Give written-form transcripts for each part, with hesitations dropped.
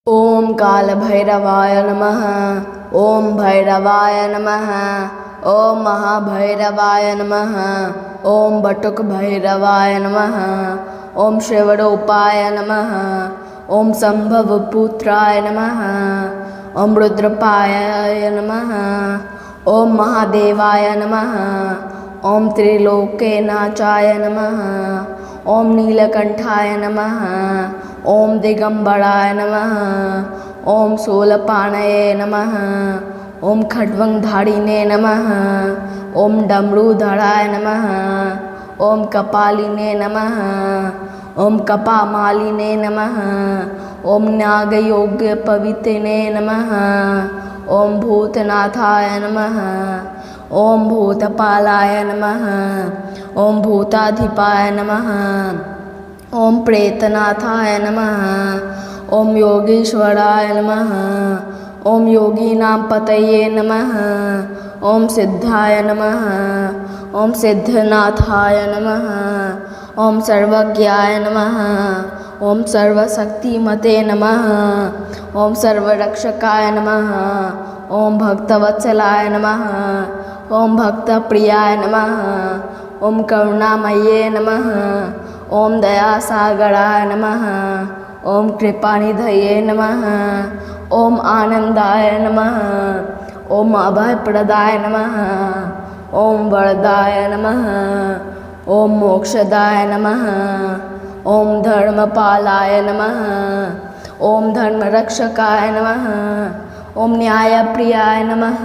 ओम काल भैरवाय नमः। ओम भैरवाय नमः। ओम महाभैरवाय नमः। ओम बटुक भैरवाय नमः। ओम शिवरूपाय नमः। ओम संभवपुत्राय नमः। ओम रुद्रपाय नमः। ओम महादेवाय नमः। ओम त्रिलोकेनाचाय नमः। ओम नीलकंठाय नमः। ओम दिगंबराय नमः। ओम शूलपाणये नमः। ओम खड्गधारिणे नमः। ओम डमरूधराय नमः। ओम कपालिने नमः। ओम कपामालिने नमः। ओम नागयोग्यपवित्रिणे नमः। ओम भूतनाथाय नमः। ओम भूतपालाय नमः। ओम भूताधिपाय नमः। ओम प्रेतनाथाय नमः। ओम योगीश्वराय नमः। ओम योगीनां पतये नमः। ओम सिद्धाय नमः। ओम सिद्धनाथाय नमः। ओम सर्वज्ञाय नमः। ओम सर्वशक्तिमते नमः। ओम सर्वरक्षकाय नमः। ओम भक्तवत्सलाय नमः। ओम भक्तप्रियाय नमः। ओम करुणामये नमः। ओम दयासागराय नमः। ओम कृपानिधये नमः। ओम आनंदाय नमः। ओम अभयप्रदाय नमः। ओम वरदाय नमः। ओम मोक्षदाय नमः। ओम धर्मपालाय नमः। ओम धर्मरक्षकाय नमः। ओम न्यायप्रियाय नमः।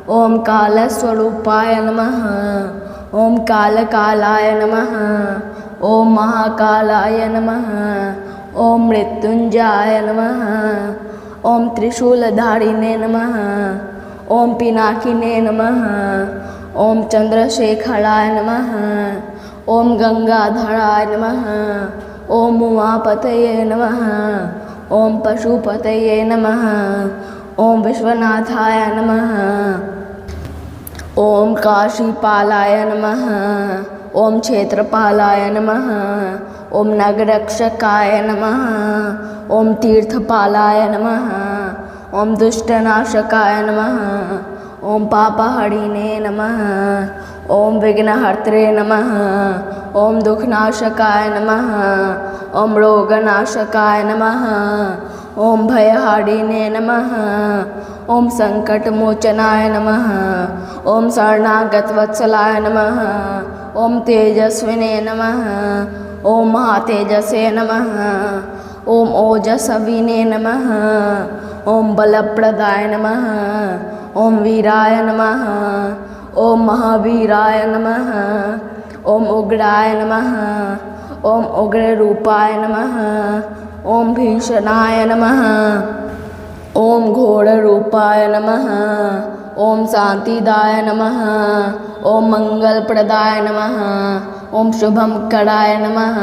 ओम कालस्वरूपाय नमः। ओम कालकालाय नमः। ओम महाकालाय नमः। ओम मृत्युंजयाय नमः। ओम त्रिशूलधारिणे नमः। ओम पिनाकिने नमः। ओम चंद्रशेखराय नमः। ओम गंगाधराय नमः। ओम उमापतये नमः। ओम पशुपतये नमः। ओम विश्वनाथाय नमः। ओम काशीपालाय नमः। ओम क्षेत्रपालाय नमः। ओम नगरक्षकाय नमः। ओम तीर्थपालाय नमः। ओम दुष्टनाशकाय नमः। ओम पापहरिणे नमः। ओम विघ्नहर्त्रे नमः। ओम दुःखनाशकाय नमः। ओम रोगनाशकाय नमः। ओम भयहरिणे नमः। ओम संकटमोचनाय नमः। ओम शरणागतवत्सलाय नमः। ओम तेजस्विने नमः। ओम महातेजसे नमः। ओम ओजस्विने नमः। ओम बलप्रदाय नमः। ओम वीराय नमः। ओम महावीराय नमः। ओम उग्राय नमः। ओम उग्ररूपाय नमः। ओम भीषणाय नमः। ओम घोररूपाय नमः। ओम शांतिदाय नमः। ओम मंगलप्रदाय नमः। ओम शुभंकराय नमः।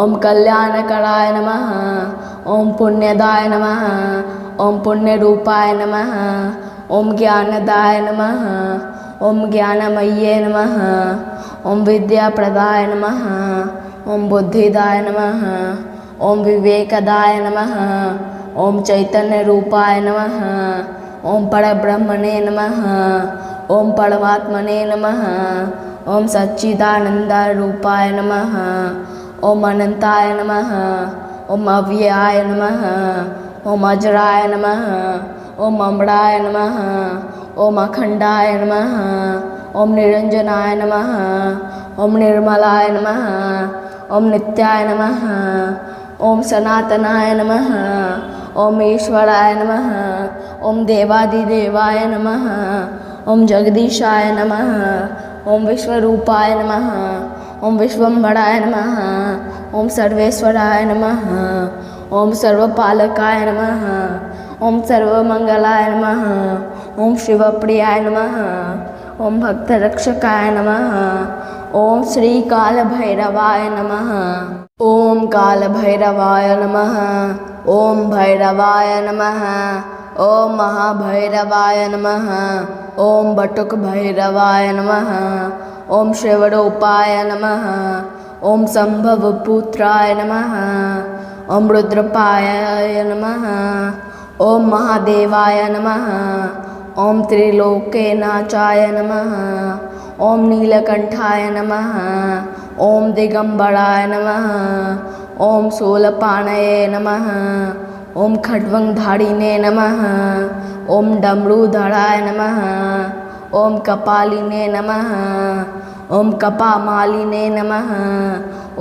ओम कल्याणकराय नमः। ओम पुण्यदाय नमः। ओम पुण्यरूपाय नमः। ओम ज्ञानदाय नमः। ओम ज्ञानमये नमः। ओम विद्याप्रदाय नमः। ओम बुद्धिदाय नमः। ओम विवेकदाय नमः। ओम चैतन्यरूपाय नमः। ओम परब्रह्मणे नमः। ओम परमात्मने नमः। ओम सच्चिदानंदरूपाय नमः। ओम अनंताय नमः। ओम अव्ययाय नमः। ओम अजराय नमः। ओम अमराय नमः। ओम अखंडाय नमः। ओम निरंजनाय नमः। ओम निर्मलाय नमः। ओम नित्याय नमः। ओम सनातनाय नमः। ओम ईश्वराय नमः। ओम देवादिदेवाय नमः। ओम जगदीशाय नमः। ओम विश्वरूपाय नमः। ओम विश्वम्भराय नमः। ओम सर्वेश्वराय नमः। ओम सर्वपालकाय नमः। ओम सर्वमंगलाय नमः। ओम शिवप्रियाय नमः। ओम भक्तरक्षकाय नमः। ओम श्री कालभैरवाय नमः। ओम कालभैरवाय नमः। ओम भैरवाय नमः। ओम महाभैरवाय नमः। ओम बटुक भैरवाय नमः। ओम शिवरूपाय नमः। ओम संभवपुत्राय नमः। ॐ रुद्रपायाय नमः। ॐ महादेवाय नमः। ॐ त्रिलोकेनाचाय नमः। ॐ नीलकण्ठाय नमः। ॐ दिगम्बराय नमः। ॐ शूलपाणये नमः। ॐ खड्गधारिणे नमः। ॐ डमरूधराय नमः। ॐ कपालिने नमः। ॐ कपामालिने नमः।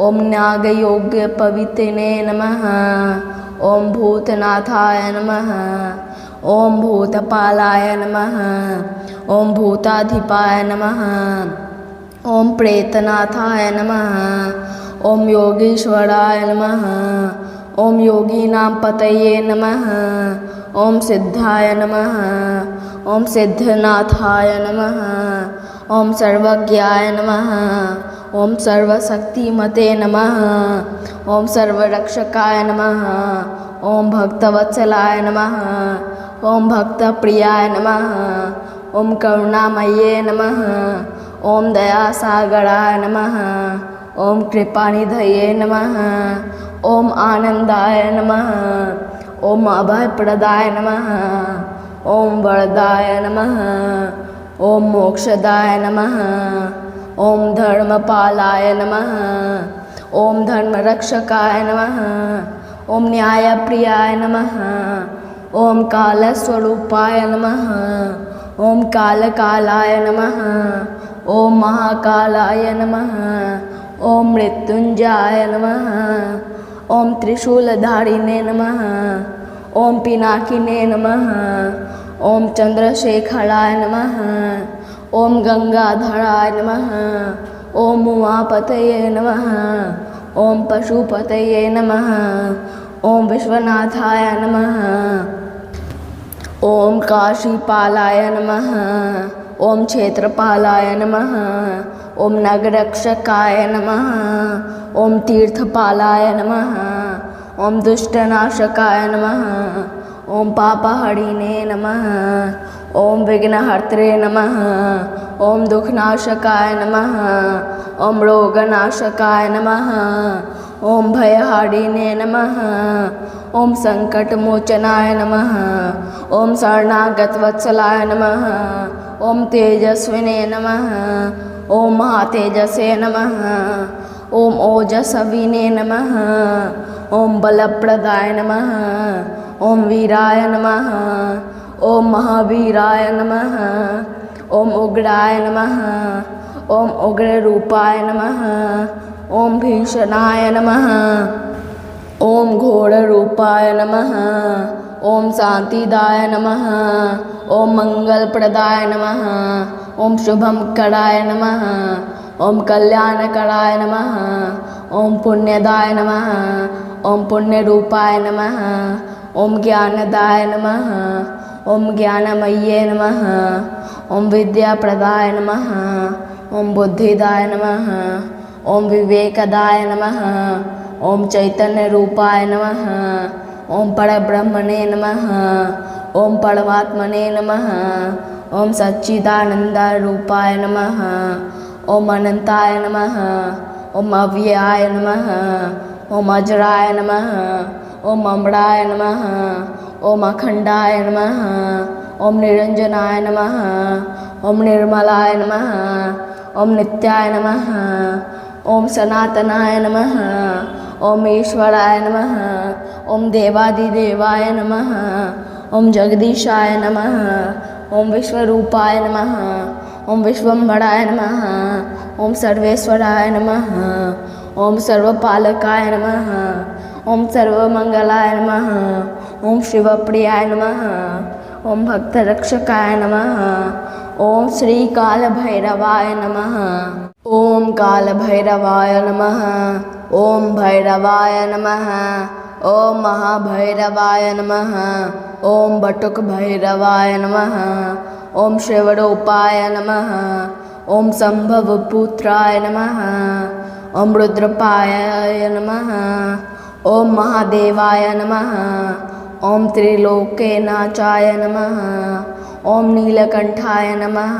ॐ नागयोग्यपवित्रिणे नमः। ॐ भूतनाथाय नमः। ॐ भूतपालाय नमः। ॐ भूताधिपाय नमः। ॐ प्रेतनाथाय नमः। ॐ योगीश्वराय नमः। ॐ योगीनां पतये नमः। ॐ सिद्धाय नमः। ॐ सिद्धनाथाय नमः। ॐ सर्वज्ञाय नमः। ॐ सर्वशक्तिमते नमः। ॐ सर्वरक्षकाय नमः। ॐ भक्तवत्सलाय नमः। ॐ भक्तप्रियाय नमः। ॐ करुणामये नमः। ॐ दयासागराय नमः। ॐ कृपानिधये नमः। ॐ आनन्दाय नमः। ॐ अभयप्रदाय नमः। ॐ वरदाय नमः। ॐ मोक्षदाय नमः। ॐ धर्मपालाय नमः। ॐ धर्मरक्षकाय नमः। ॐ न्यायप्रियाय नमः। ॐ कालस्वरूपाय नमः। ॐ कालकालाय नमः। ॐ महाकालाय नमः। ॐ मृत्युञ्जयाय नमः। ॐ त्रिशूलधारिणे नमः। ॐ पिनाकिने नमः। ॐ चन्द्रशेखराय नमः। ॐ गंगाधराय नमः। ॐ उमापतये नमः। ॐ पशुपतये नमः। ॐ विश्वनाथाय नमः। ॐ काशीपालाय नमः। ॐ क्षेत्रपालाय नमः। ॐ नगरक्षकाय नमः। ॐ तीर्थपालाय नमः। ॐ दुष्टनाशकाय नमः। ॐ पापहरिणे नमः। ॐ विघ्नहर्त्रे नमः। ॐ दुःखनाशकाय नमः। ॐ रोगनाशकाय नमः। ॐ भयहरिणे नमः। ॐ संकटमोचनाय नमः। ॐ शरणागतवत्सलाय नमः। ॐ तेजस्विने नमः। ॐ महातेजसे नमः। ॐ ओजस्विने नमः। ॐ बलप्रदाय नमः। ॐ वीराय नमः। ॐ महावीराय नमः। ॐ उग्राय नमः। ॐ उग्ररूपाय नमः। ॐ भीषणाय नमः। ॐ घोररूपाय नमः। ॐ शान्तिदाय नमः। ॐ मङ्गलप्रदाय नमः। ॐ शुभंकराय नमः। ॐ कल्याणकराय नमः। ॐ पुण्यदाय नमः। ॐ पुण्यरूपाय नमः। ॐ ज्ञानदाय नमः। ॐ ज्ञानमये नमः। ॐ विद्याप्रदाय नमः। ॐ बुद्धिदाय नमः। ॐ विवेकदाय नमः। ॐ चैतन्यरूपाय नमः। ॐ परब्रह्मणे नमः। ॐ परमात्मने नमः। ॐ सच्चिदानन्दरूपाय नमः। ॐ अनन्ताय नमः। ॐ अव्ययाय नमः। ॐ अजराय नमः। ॐ अमराय नमः। ॐ अखण्डाय नमः। ॐ निरञ्जनाय नमः। ॐ निर्मलाय नमः। ॐ नित्याय नमः। ॐ सनातनाय नमः। ॐ ईश्वराय नमः। ॐ देवादिदेवाय नमः। ॐ जगदीशाय नमः। ॐ विश्वरूपाय नमः। ॐ विश्वम्भराय नमः। ॐ सर्वेश्वराय नमः। ॐ सर्वपालकाय नमः। ॐ सर्वमङ्गलाय नमः। ॐ शिवप्रियाय नमः। ॐ भक्तरक्षकाय नमः। ॐ श्रीकालभैरवाय नमः। ॐ कालभैरवाय नमः। ॐ भैरवाय नमः। ॐ महाभैरवाय नमः। ॐ बटुकभैरवाय नमः। ॐ शिवरूपाय नमः। ॐ सम्भवपुत्राय नमः। ॐ रुद्रपायाय नमः। ॐ महादेवाय नमः। ॐ त्रिलोकेनाचाय नमः। ॐ नीलकण्ठाय नमः।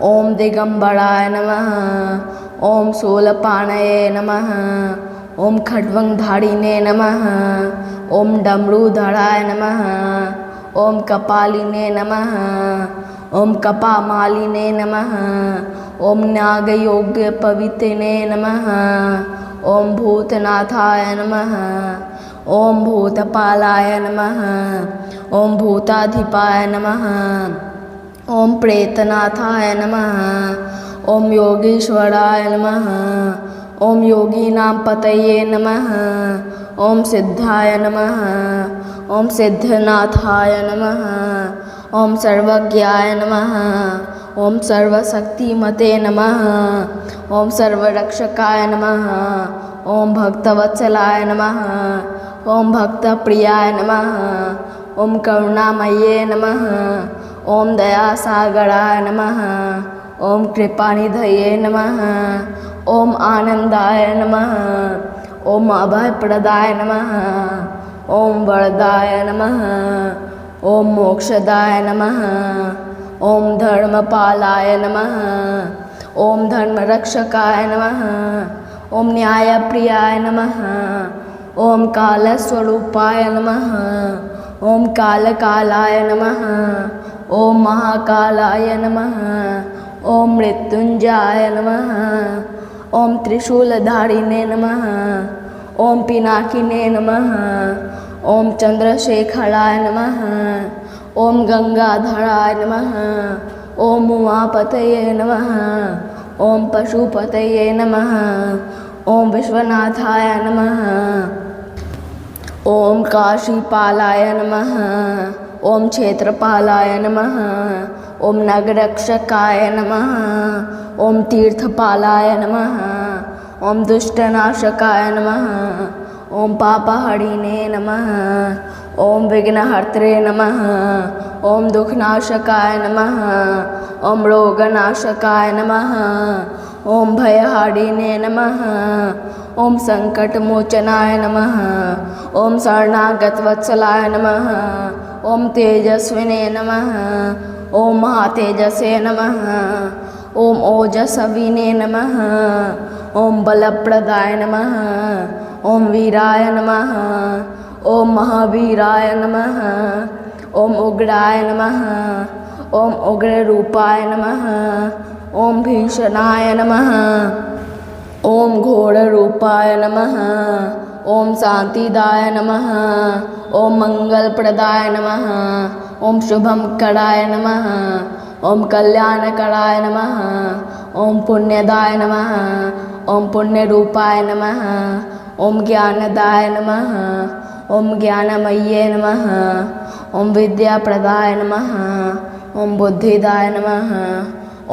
ॐ दिगम्बराय नमः। ॐ शूलपाणये नमः। ओम खड्वंगधारिणे नमः। ओम डमरूधराय नमः। ओम कपालिने नमः। ओम कपामालिने नमः। ओम नागयोग्यपवित्रिणे नमः। ओम भूतनाथाय नमः। ओम भूतपालाय नमः। ओम भूताधिपाय नमः। ओम प्रेतनाथाय नमः। ओम योगीश्वराय नमः। ओम योगीनां पतये नमः। ओम सिद्धाय नमः। ओम सिद्धनाथाय नमः। ओम सर्वज्ञाय नमः। ओम सर्वशक्तिमते नमः। ओम सर्वरक्षकाय नमः। ओम भक्तवत्सलाय नमः। ओम भक्तप्रियाय नमः। ओम करुणामये नमः। ओम दयासागराय नमः। ओम कृपानिधये नमः। ओम आनंदाय नमः। ओम अभयप्रदाय नमः। ओम वरदाय नमः। ओम मोक्षदाय नमः। ओम धर्मपालाय नमः। ओम धर्मरक्षकाय नमः। ओम न्यायप्रियाय नमः। ओम कालस्वरूपाय नमः। ओम कालकालाय नमः। ओम महाकालाय नमः। ओम मृत्युंजयाय नमः। ओम त्रिशूलधारिणे नमः। ओम पिनाकिने नमः। ओम चंद्रशेखराय नमः। ओम गंगाधराय नमः। ओम उमापतये नमः। ओम पशुपतये नमः। ओम विश्वनाथाय नमः। ओम काशीपालाय नमः। ओम क्षेत्रपालाय नमः। ओम नगरक्षकाय नमः। ओम तीर्थपालाय नमः। ओम दुष्टनाशकाय नमः। ओम पापहरिणे नमः। ओम विघ्नहर्त्रे नमः। ओम दुःखनाशकाय नमः। ओम रोगनाशकाय नमः। ओम भयहारिणे नमः। ओम संकटमोचनाय नमः। ओम शरणागतवत्सलाय नमः। ओम तेजस्विने नमः। ओम महातेजसे नमः। ओम ओजस्विने नमः। ओम बलप्रदाय नमः। ओम वीराय नमः। ओम महावीराय नमः। ओम उग्राय नमः। ओम उग्ररूपाय नमः। ओम भीषणाय नमः। ओम घोररूपाय नमः। ओम शांतिदाय नमः। ओम मंगलप्रदाय नमः। ओम शुभंकराय नमः। ओम कल्याणकराय नमः। ओम पुण्यदाय नमः। ओम पुण्यरूपाय नमः। ओम ज्ञानदाय नमः। ओम ज्ञानमये नमः। ओम विद्याप्रदाय नमः। ओम बुद्धिदाय नमः।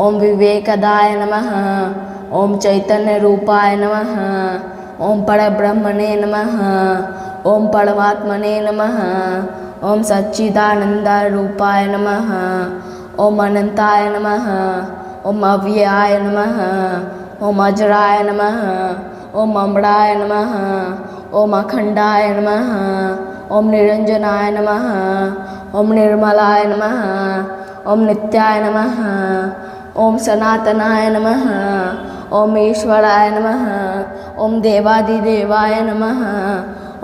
ओम विवेकदाय नमः। ओम चैतन्यरूपाय नमः। ओम परब्रह्मणे नमः। ओम परमात्मने नमः। ओम सच्चिदानंदरूपाय नमः। ओम अनंताय नमः। ओम अव्ययाय नमः। ओम अजराय नमः। ओम अमराय नमः। ओम अखंडाय नमः। ओम निरंजनाय नमः। ओम निर्मलाय नमः। ओम नित्याय नमः। ओम सनातनाय नमः। ओम ईश्वराय नमः। ओम देवादिदेवाय नमः।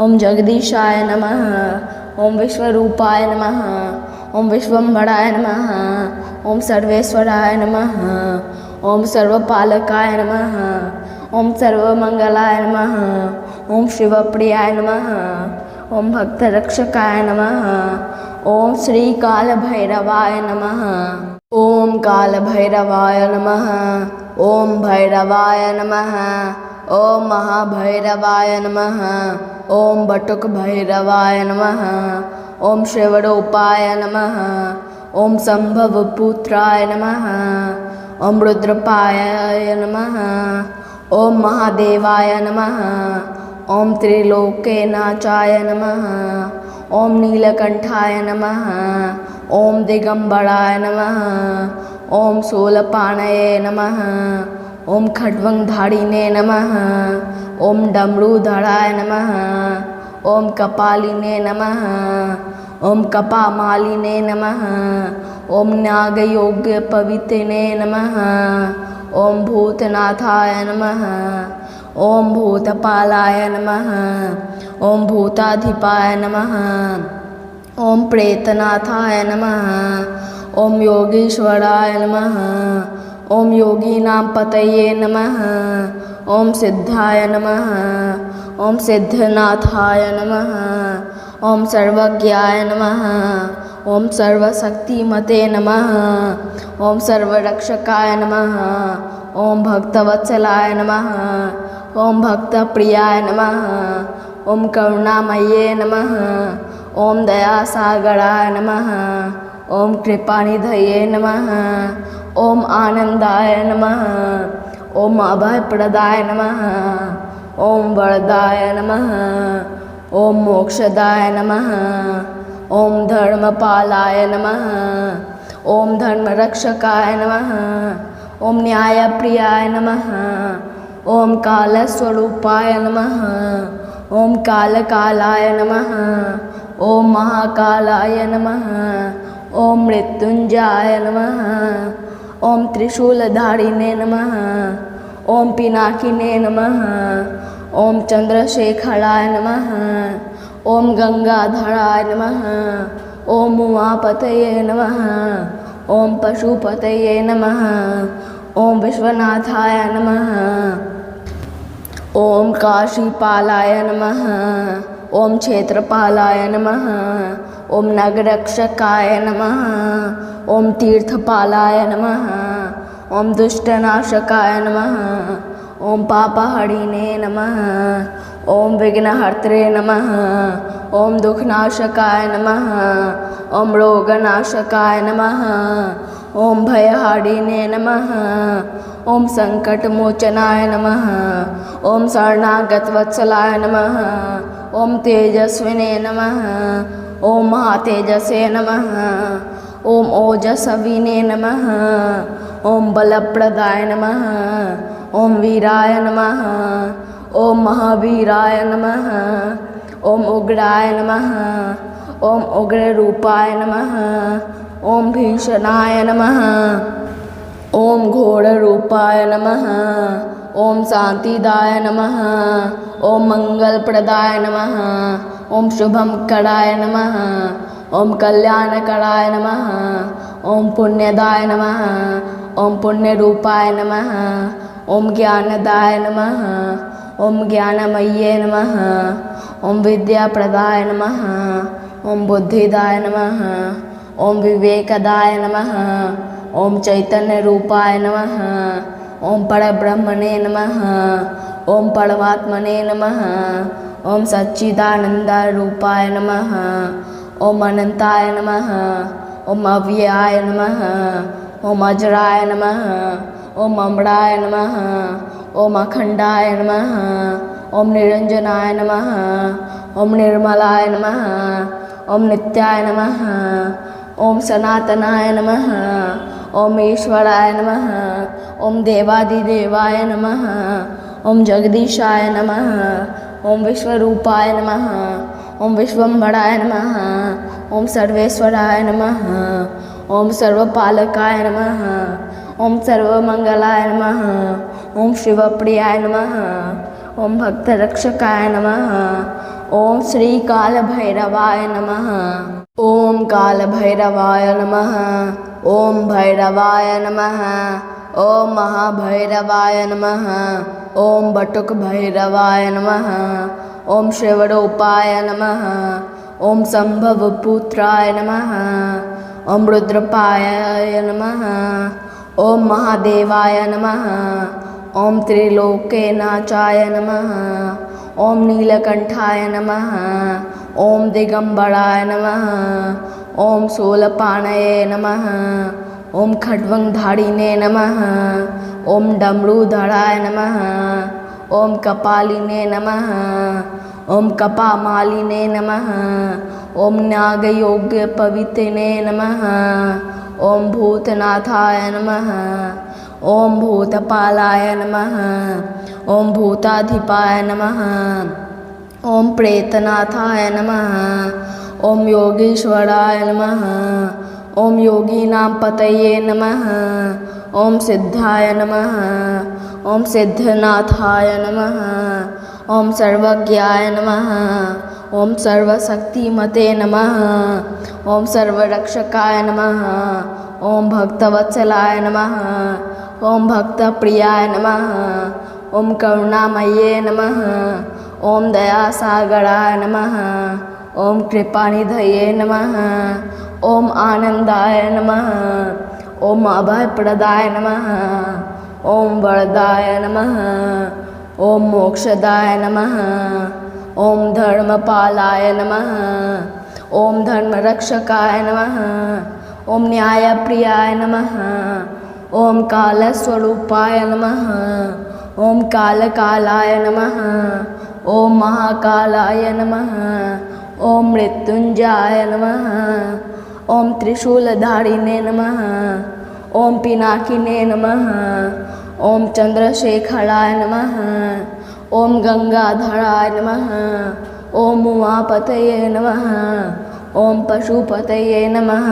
ओम जगदीशाय नमः। ओम विश्वरूपाय नमः। ओम विश्वम्भराय नमः। ओम सर्वेश्वराय नमः। ओम सर्वपालकाय नमः। ओम सर्वमंगलाय नमः। ओम शिवप्रियाय नमः। ओम भक्तरक्षकाय नमः। ओम श्री कालभैरवाय नमः। ओम कालभैरवाय नमः। ओम भैरवाय नमः। ओम महाभैरवाय नमः। ओम बटुकभैरवाय नमः। ओम शिवरूपाय नमः। ओम संभवपुत्राय नमः। ओम रुद्रपाय नमः। ओम महादेवाय नमः। ओम त्रिलोकेनाचाय नमः। ओम नीलकंठाय नमः। ओम दिगंबराय नमः। ओम शूलपाणये नमः। ओम खड्वंगधारिणे नमः। ओम डमरूधराय नमः। ओम कपालिने नमः। ओम कपामालिने नमः। ओम नागयोग्यपवित्रिणे नमः। ओम भूतनाथाय नमः। ॐ भूतपालाय नमः। ॐ भूताधिपाय नमः। ॐ प्रेतनाथाय नमः। ॐ योगीश्वराय नमः। ॐ योगीनां पतये नमः। ॐ सिद्धाय नमः। ॐ सिद्धनाथाय नमः। ॐ सर्वज्ञाय नमः। ॐ सर्वशक्तिमते नमः। ॐ सर्वरक्षकाय नमः। ॐ भक्तवत्सलाय नमः। ॐ भक्तप्रियाय नमः। ॐ करुणामये नमः। ॐ दयासागराय नमः। ॐ कृपानिधये नमः। ॐ आनन्दाय नमः। ॐ अभयप्रदाय नमः। ॐ वरदाय नमः। ॐ मोक्षदाय नमः। ॐ धर्मपालाय नमः। ॐ धर्मरक्षकाय नमः। ॐ न्यायप्रियाय नमः। ॐ कालस्वरूपाय नमः। ॐ कालकालाय नमः। ॐ महाकालाय नमः। ॐ मृत्युञ्जयाय नमः। ॐ त्रिशूलधारिणे नमः। ॐ पिनाकिने नमः। ॐ चन्द्रशेखराय नमः। ॐ गंगाधराय नमः। ॐ उमापतये नमः। ॐ पशुपतये नमः। ॐ विश्वनाथाय नमः। ॐ काशीपालाय नमः। ॐ क्षेत्रपालाय नमः। ॐ नगरक्षकाय नमः। ॐ तीर्थपालाय नमः। ॐ दुष्टनाशकाय नमः। ॐ पापहरिणे नमः। ॐ विघ्नहर्त्रे नमः। ॐ दुःखनाशकाय नमः। ॐ रोगनाशकाय नमः। ॐ भयहरिणे नमः। ॐ संकटमोचनाय नमः। ॐ शरणागतवत्सलाय नमः। ॐ तेजस्विने नमः। ॐ महातेजसे नमः। ॐ ओजस्विने नमः। ॐ बलप्रदाय नमः। ॐ वीराय नमः। ॐ महावीराय नमः। ॐ उग्राय नमः। ॐ उग्ररूपाय नमः। ॐ भीषणाय नमः। ॐ घोररूपाय नमः। ॐ शान्तिदाय नमः। ॐ मंगलप्रदाय नमः। ॐ शुभंकराय नमः। ॐ कल्याणकराय नमः। ॐ पुण्यदाय नमः। ॐ पुण्यरूपाय नमः। ॐ ज्ञानदाय नमः। ॐ ज्ञानमये नमः। ॐ विद्याप्रदाय नमः। ॐ बुद्धिदाय नमः। ॐ विवेकदाय नमः। ॐ चैतन्यरूपाय नमः। ॐ परब्रह्मणे नमः। ॐ परमात्मने नमः। ॐ सच्चिदानन्दरूपाय नमः। ॐ अनन्ताय नमः। ॐ अव्ययाय नमः। ॐ अजराय नमः। ॐ अमराय नमः। ॐ अखण्डाय नमः। ॐ निरञ्जनाय नमः। ॐ निर्मलाय नमः। ॐ नित्याय नमः। ॐ सनातनाय नमः। ॐ ईश्वराय नमः। ॐ देवादिदेवाय नमः। ॐ जगदीशाय नमः। ॐ विश्वरूपाय नमः। ॐ विश्वम्भराय नमः। ॐ सर्वेश्वराय नमः। ॐ सर्वपालकाय नमः। ॐ सर्वमङ्गलाय नमः। ॐ शिवप्रियाय नमः। ॐ भक्तरक्षकाय नमः। ॐ श्रीकालभैरवाय नमः। ॐ कालभैरवाय नमः। ॐ भैरवाय नमः। ॐ महाभैरवाय नमः। ॐ बटुकभैरवाय नमः। ॐ शिवरूपाय नमः। ॐ सम्भवपुत्राय नमः। ॐ रुद्रपायाय नमः। ॐ महादेवाय नमः। ॐ त्रिलोकेनाचाय नमः। ॐ नीलकण्ठाय नमः। ॐ दिगम्बराय नमः। ॐ शूलपाणये नमः। ॐ खड्गधारिणे नमः। ॐ डमरूधराय नमः। ॐ कपालिने नमः। ॐ कपामालिने नमः। ॐ नागयोग्यपवित्रिणे नमः। ॐ भूतनाथाय नमः। ॐ भूतपालाय नमः। ॐ भूताधिपाय नमः। ॐ प्रेतनाथाय नमः। ॐ योगीश्वराय नमः। ॐ योगीनां पतये नमः। ॐ सिद्धाय नमः। ओम सिद्धनाथाय नमः। ओम सर्वज्ञाय नमः। ओम सर्वशक्तिमते नमः। ओम सर्वरक्षकाय नमः। ओम भक्तवत्सलाय नमः। ओम भक्तप्रियाय नमः। ओम करुणामये नमः। ओम दयासागराय नमः। ओम कृपानिधये नमः। ओम आनंदाय नमः। ओम अभयप्रदाय नमः। ओम वरदाय नमः। ओम मोक्षदाय नमः। ओम धर्मपालाय नमः। ओम धर्मरक्षकाय नमः। ओम न्यायप्रियाय नमः। ओम कालस्वरूपाय नमः। ओम कालकालाय नमः। ओम महाकालाय नमः। ओम मृत्युंजयाय नमः। ओम त्रिशूलधारिणे नमः। ओम पिनाकिने नमः। ओम चंद्रशेखराय नमः। ओम गंगाधराय नमः। ओम उमापतये नमः। ओम पशुपतये नमः।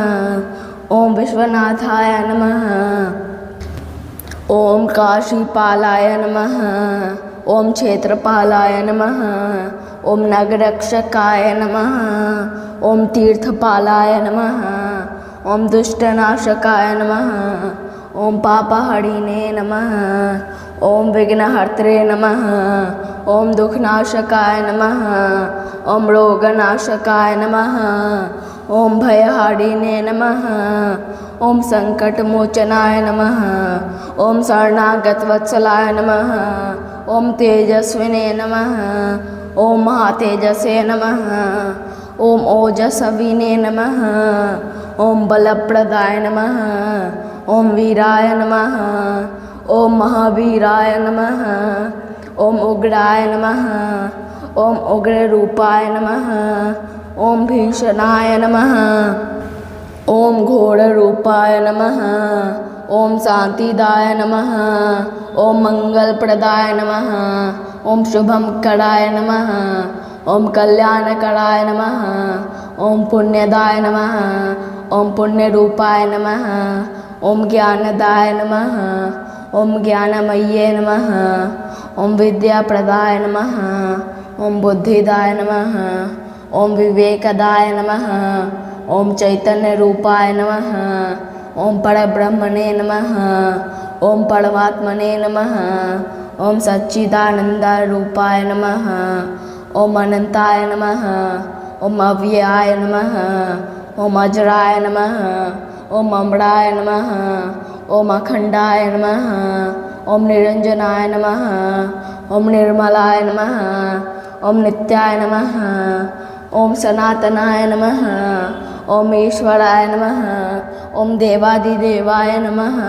ओम विश्वनाथाय नमः। ओम काशीपालाय नमः। ओम क्षेत्रपालाय नमः। ओम नगरक्षकाय नमः। ओम तीर्थपालाय नमः। ओम दुष्टनाशकाय नमः। ओम पापहरिणे नमः। ओम विघ्नहर्त्रे नमः। ओम दुःखनाशकाय नमः। ओम रोगनाशकाय नमः। ओम भयहरिणे नमः। ओम संकटमोचनाय नमः। ओम शरणागतवत्सलाय नमः। ओम तेजस्विने नमः। ओम महातेजसे नमः। ओम ओजस्विने नमः। ओम बलप्रदाय नमः। ओम वीराय नमः। ओम महावीराय नमः। ओम उग्राय नमः। ओम उग्ररूपाय नमः। ओम भीषणाय नमः। ओम घोररूपाय नमः। ओम शांतिदाय नमः। ओम मंगलप्रदाय नमः। ओम शुभंकराय नमः। ओम कल्याणकराय नमः। ओम पुण्यदाय नमः। ओम पुण्यरूपाय नमः। ओम ज्ञानदाय नमः। ओम ज्ञानमये नमः। ओम विद्याप्रदाय नमः। ओम बुद्धिदाय नमः। ओम विवेकदाय नमः। ओम चैतन्यरूपाय नमः। ओम परब्रह्मणे नमः। ओम परमात्मने नमः। ओम सच्चिदानंदरूपाय नमः। ओम अनंताय नमः। ओम अव्ययाय नमः। ओम अजराय नमः। ओम अमराय नमः। ओम अखंडाय नमः। ओम निरंजनाय नमः। ओम निर्मलाय नमः। ओम नित्याय नमः। ओम सनातनाय नमः। ओम ईश्वराय नमः। ओम देवादिदेवाय नमः।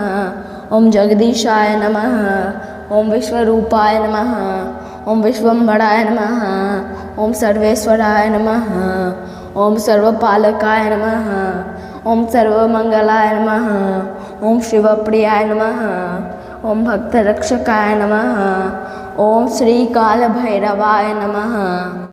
ओम जगदीशाय नमः। ओम विश्वरूपाय नमः। ओम विश्वम्भराय नमः। ओम सर्वेश्वराय नमः। ओम सर्वपालकाय नमः। ओम सर्वमंगलाय नमः। ओम शिवप्रियाय नमः। ओम भक्तरक्षकाय नमः। ओम श्री कालभैरवाय नमः।